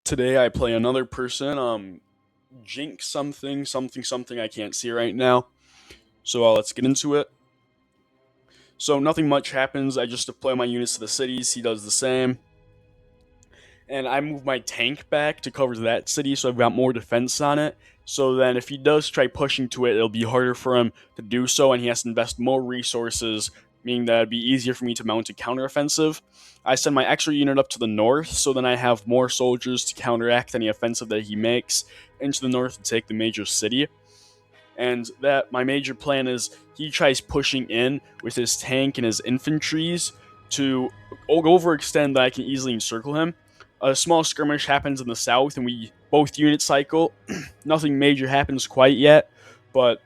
Today I play another person, Jinx something I can't see right now. So let's get into it. So nothing much happens. I just deploy my units to the cities. He does the same, and I move my tank back to cover that city, so I've got more defense on it. So then, if he does try pushing to it, it'll be harder for him to do so, and he has to invest more resources, meaning that it'd be easier for me to mount a counteroffensive. I send my extra unit up to the north, so then I have more soldiers to counteract any offensive that he makes into the north to take the major city. And that my major plan is he tries pushing in with his tank and his infantries to overextend that I can easily encircle him. A small skirmish happens in the south, and we both unit cycle. Nothing major happens quite yet, but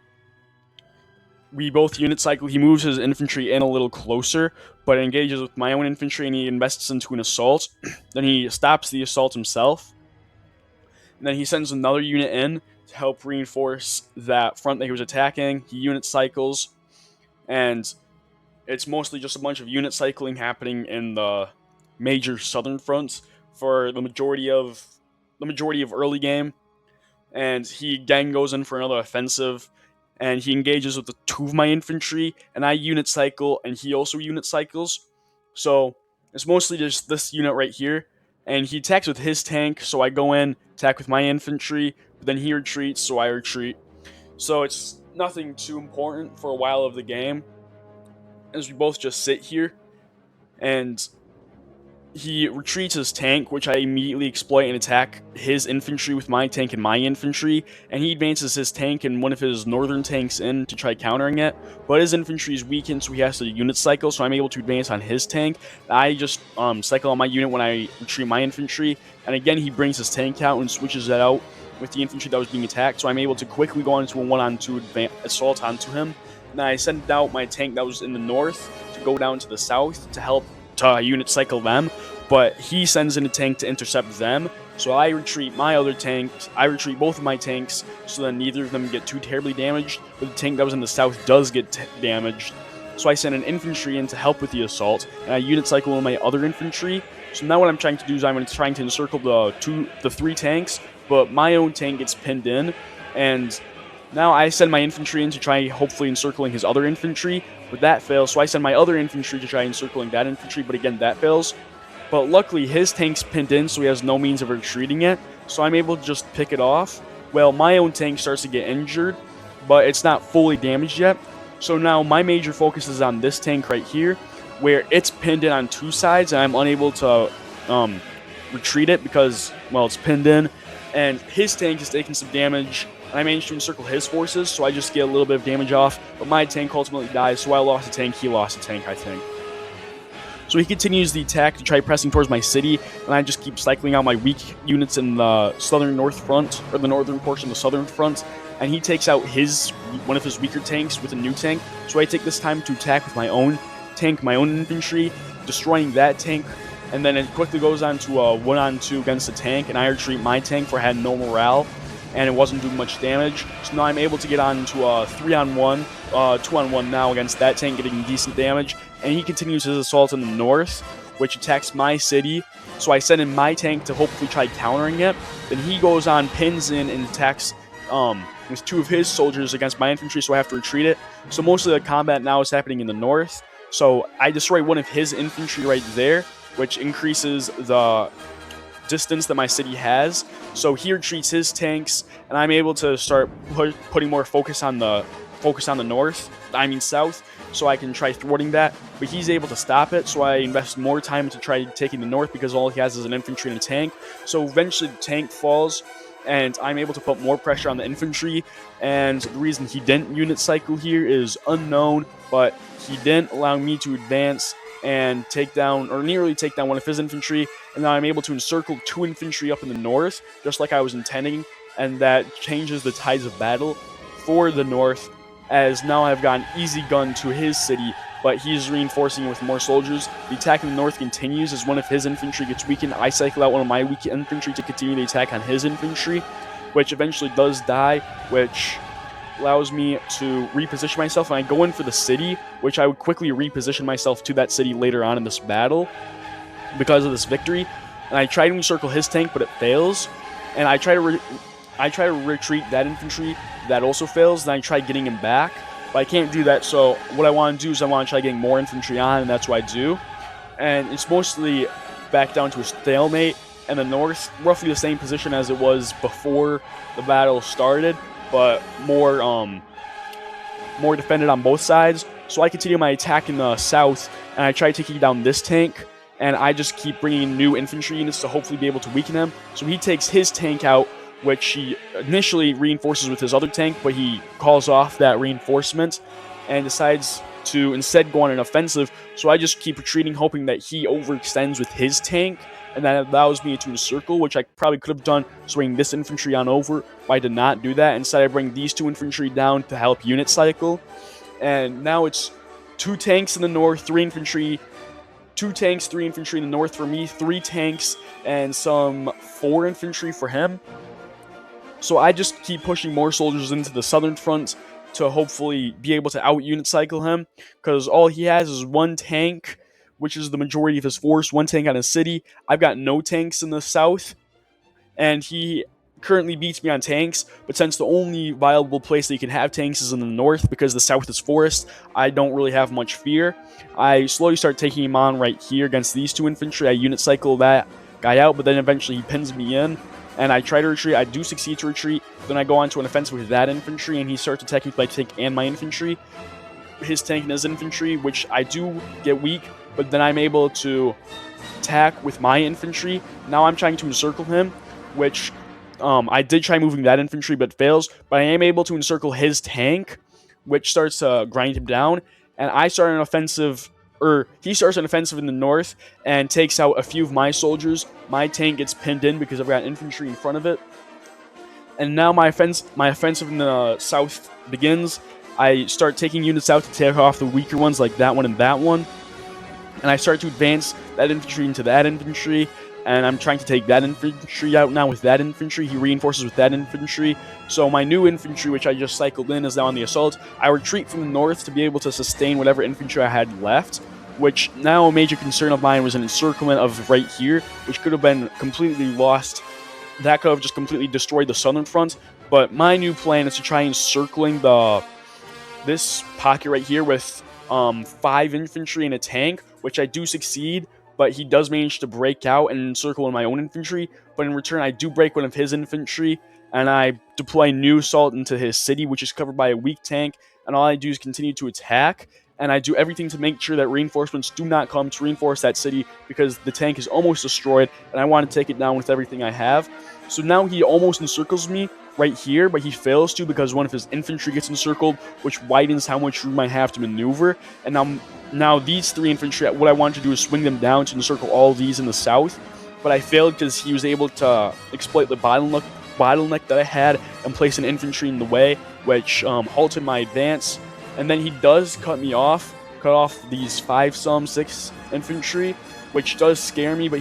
we both unit cycle. He moves his infantry in a little closer, but engages with my own infantry, and he invests into an assault. Then he stops the assault himself. And then he sends another unit in to help reinforce that front that he was attacking. He unit cycles, and it's mostly just a bunch of unit cycling happening in the major southern fronts for the majority of early game. And he again goes in for another offensive, and he engages with the two of my infantry, and I unit cycle, and he also unit cycles. So it's mostly just this unit right here, and he attacks with his tank, so I go in, attack with my infantry, but then he retreats, so I retreat. So it's nothing too important for a while of the game, as we both just sit here, and he retreats his tank, which I immediately exploit and attack his infantry with my tank and my infantry, and he advances his tank and one of his northern tanks in to try countering it, but his infantry is weakened, so he has to unit cycle, so I'm able to advance on his tank. I just cycle on my unit when I retreat my infantry, and again he brings his tank out and switches that out with the infantry that was being attacked, so I'm able to quickly go into a one-on-two assault onto him. And I send out my tank that was in the north to go down to the south to help to unit cycle them, but he sends in a tank to intercept them, so I retreat my other tanks. I retreat both of my tanks, so then neither of them get too terribly damaged, but the tank that was in the south does get damaged. So I send an infantry in to help with the assault, and I unit cycle in my other infantry. So now what I'm trying to do is I'm trying to encircle the three tanks, but my own tank gets pinned in, and now I send my infantry in to try hopefully encircling his other infantry, but that fails, so I send my other infantry to try encircling that infantry, but again that fails. But luckily his tank's pinned in, so he has no means of retreating it, so I'm able to just pick it off. Well, my own tank starts to get injured, but it's not fully damaged yet. So now my major focus is on this tank right here, where it's pinned in on two sides, and I'm unable to retreat it because, well, it's pinned in, and his tank is taking some damage. I managed to encircle his forces, so I just get a little bit of damage off, but my tank ultimately dies, so I lost a tank, he lost a tank, I think. So he continues the attack to try pressing towards my city, and I just keep cycling out my weak units in the southern north front, or the northern portion of the southern front, and he takes out one of his weaker tanks with a new tank, so I take this time to attack with my own tank, my own infantry, destroying that tank, and then it quickly goes on to a one-on-two against the tank, and I retreat my tank for I had no morale, and it wasn't doing much damage. So now I'm able to get on to a 3-on-1, 2-on-1 now against that tank, getting decent damage. And he continues his assault in the north, which attacks my city. So I send in my tank to hopefully try countering it. Then he goes on, pins in, and attacks with two of his soldiers against my infantry, so I have to retreat it. So most of the combat now is happening in the north. So I destroy one of his infantry right there, which increases the distance that my city has. So he retreats his tanks, and I'm able to start putting more focus on the south, so I can try thwarting that. But he's able to stop it, so I invest more time to try taking the north because all he has is an infantry and a tank. So eventually the tank falls, and I'm able to put more pressure on the infantry. And the reason he didn't unit cycle here is unknown, but he didn't allow me to advance and take down, or nearly take down, one of his infantry, and now I'm able to encircle two infantry up in the north, just like I was intending, and that changes the tides of battle for the north, as now I've got an easy gun to his city, but he's reinforcing it with more soldiers. The attack in the north continues as one of his infantry gets weakened. I cycle out one of my weak infantry to continue the attack on his infantry, which eventually does die, which allows me to reposition myself, and I go in for the city, which I would quickly reposition myself to that city later on in this battle because of this victory. and I try to encircle his tank, but it fails. And I try to retreat that infantry, that also fails. Then I try getting him back, but I can't do that. So what I want to do is I want to try getting more infantry on, and that's what I do. And it's mostly back down to a stalemate. And the north, roughly the same position as it was before the battle started, but more defended on both sides. So I continue my attack in the south, and I try taking down this tank, and I just keep bringing in new infantry units to hopefully be able to weaken him. So he takes his tank out, which he initially reinforces with his other tank, but he calls off that reinforcement and decides to instead go on an offensive. So I just keep retreating, hoping that he overextends with his tank, and that allows me to encircle, which I probably could have done swinging this infantry on over, but I did not do that. Instead, I bring these 2 infantry down to help unit cycle, and now it's 2 tanks in the north, 3 infantry, 2 tanks, 3 infantry in the north for me, 3 tanks, and some 4 infantry for him. So I just keep pushing more soldiers into the southern front to hopefully be able to out-unit cycle him, because all he has is 1 tank, which is the majority of his force, 1 tank on his city. I've got no tanks in the south, and he currently beats me on tanks, but since the only viable place that you can have tanks is in the north because the south is forest, I don't really have much fear. I slowly start taking him on right here against these 2 infantry. I unit cycle that guy out, but then eventually he pins me in, and I try to retreat. I do succeed to retreat. Then I go on to an offensive with that infantry, and he starts attacking with my tank and my infantry. His tank and his infantry, which I do get weak, but then I'm able to attack with my infantry. Now I'm trying to encircle him, which I did try moving that infantry, but fails. But I am able to encircle his tank, which starts to grind him down. And I start an offensive, or he starts an offensive in the north and takes out a few of my soldiers. My tank gets pinned in because I've got infantry in front of it. And now my offensive in the south begins. I start taking units out to tear off the weaker ones like that one and that one. And I start to advance that infantry into that infantry, and I'm trying to take that infantry out now with that infantry. He reinforces with that infantry. So my new infantry, which I just cycled in, is now on the assault. I retreat from the north to be able to sustain whatever infantry I had left, which now a major concern of mine was an encirclement of right here, which could have been completely lost. That could have just completely destroyed the southern front. But my new plan is to try encircling this pocket right here with 5 infantry and a tank, which I do succeed, but he does manage to break out and encircle in my own infantry. But in return, I do break one of his infantry, and I deploy new assault into his city, which is covered by a weak tank, and all I do is continue to attack, and I do everything to make sure that reinforcements do not come to reinforce that city, because the tank is almost destroyed, and I want to take it down with everything I have. So now he almost encircles me right here, but he fails to because one of his infantry gets encircled, which widens how much room I have to maneuver. And now these 3 infantry, what I want to do is swing them down to encircle all these in the south, but I failed because he was able to exploit the bottleneck that I had and place an infantry in the way, which halted my advance. And then he does cut off these 6 infantry, which does scare me, but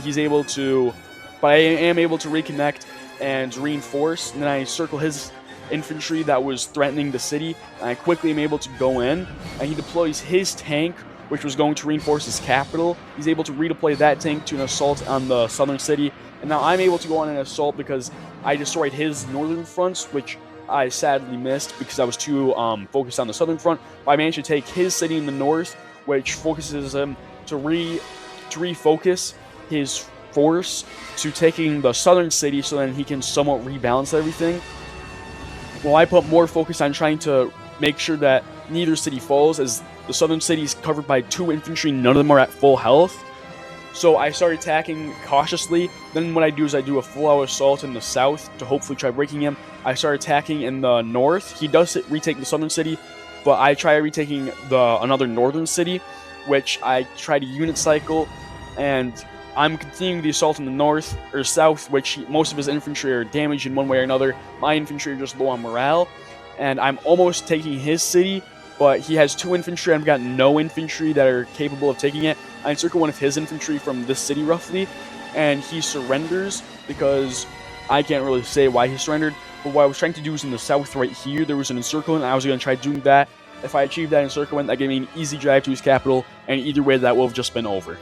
I am able to reconnect and reinforce, and then I circle his infantry that was threatening the city, and I quickly am able to go in, and he deploys his tank, which was going to reinforce his capital. He's able to redeploy that tank to an assault on the southern city, and now I'm able to go on an assault because I destroyed his northern fronts, which I sadly missed because I was too focused on the southern front. But I managed to take his city in the north, which focuses him to refocus his force to taking the southern city, so then he can somewhat rebalance everything. Well, I put more focus on trying to make sure that neither city falls, as the southern city is covered by 2 infantry, none of them are at full health. So I start attacking cautiously. Then what I do is I do a full-out assault in the south to hopefully try breaking him. I start attacking in the north. He does retake the southern city, but I try retaking another northern city, which I try to unit cycle, and I'm continuing the assault in the north or south, which most of his infantry are damaged in one way or another. My infantry are just low on morale, and I'm almost taking his city, but he has 2 infantry. I've got no infantry that are capable of taking it. I encircle one of his infantry from this city roughly, and he surrenders because I can't really say why he surrendered. But what I was trying to do is in the south right here, there was an encirclement. I was going to try doing that. If I achieved that encirclement, that gave me an easy drive to his capital, and either way, that would have just been over.